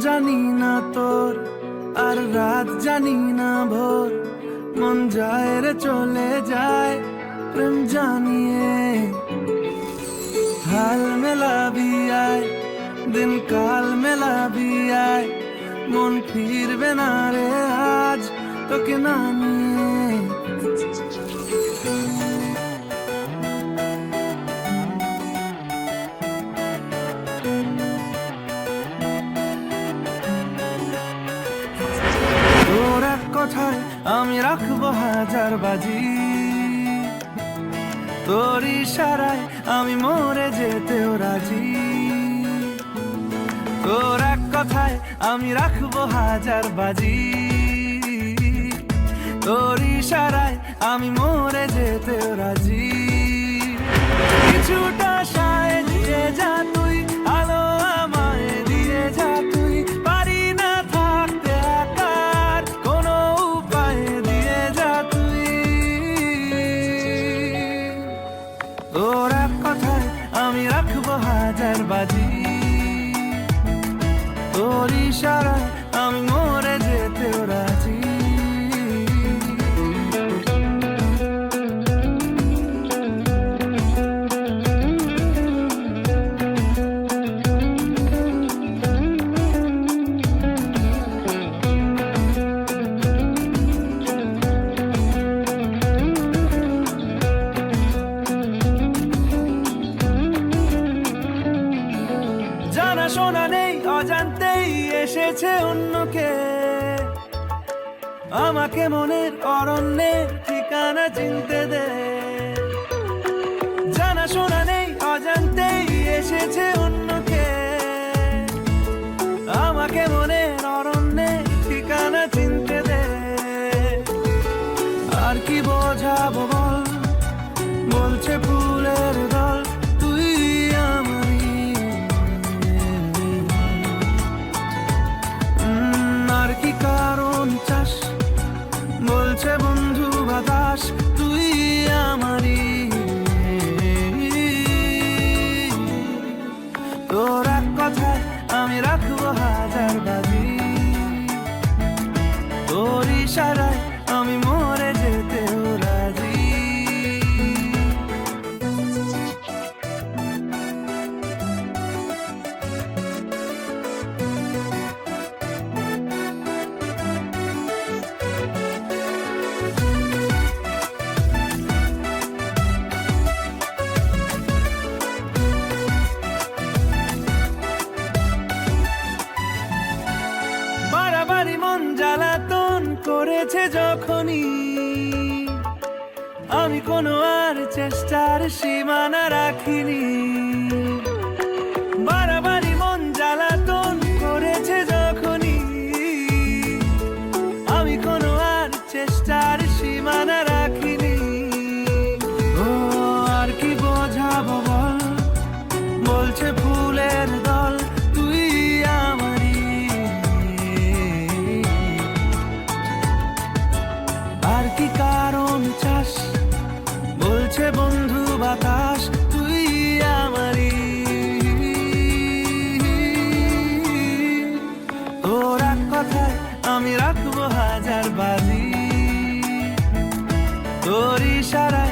জানি না তোর, আর রাত জানি না ভোর, মন যায় রে চলে যায় প্রেম জানিয়ে। হাল মেলাবি আয়, দিন কাল মেলাবি আয়, মন ফিরবে না রে আজ তোকে না নিয়ে। তোর এক কথায় আমি রাখবো হাজার বাজি, তোর ইশারায় আমি মরে যেতেও রাজি। তোর এক কথায় আমি রাখবো হাজার বাজি, তোর ইশারায় আমি মরে যেতেও রাজি। কিছুটা সায় দিয়ে যা তুই, আলো আমায় দিয়ে যা তুই, পারি না থাকতে একার কোনো উপায় দিয়ে যা তুই। তোর এক কথায় আমি রাখবো হাজার বাজি, তোর ইশারায় আমি মরে যেতেও রাজি। জানা শোনা নেই, অজান্তেই এসেছে অন্যকে, আমাকে মনের অরণ্যের ঠিকানা চিনতে দে। জানা শোনা নেই, অজান্তেই এসেছে অন্যকে, আমাকে মনের অরণ্যের ঠিকানা চিনতে দে। আর কি বোঝাবো বল, বলছে ফুলের দল তুই আমারই। আর কি কারণ চাস, বলছে বন্ধু বাতাস তুই আমারই। তোর এক কথায় আমি রাখবো হাজার বাজি, তোর ইশারায় আমি মরে যেতেও রাজি। বাড়াবাড়ি মন জ্বালাতন করেছে যখনই, আমি কোনো আর চেষ্টার সীমানা রাখিনি। বাড়াবাড়ি মন জ্বালাতন করেছে যখনই, আমি কোনো আর চেষ্টার সীমানা রাখিনি। ও আর কি বোঝাবো বল, বলছে ফুলের দল তুই আমারই। আর কি কারণ চাস, বলছে বন্ধু বাতাস তুই আমারই। তোর এক কথায় আমি রাখবো হাজার বাজি, তোর ইশারা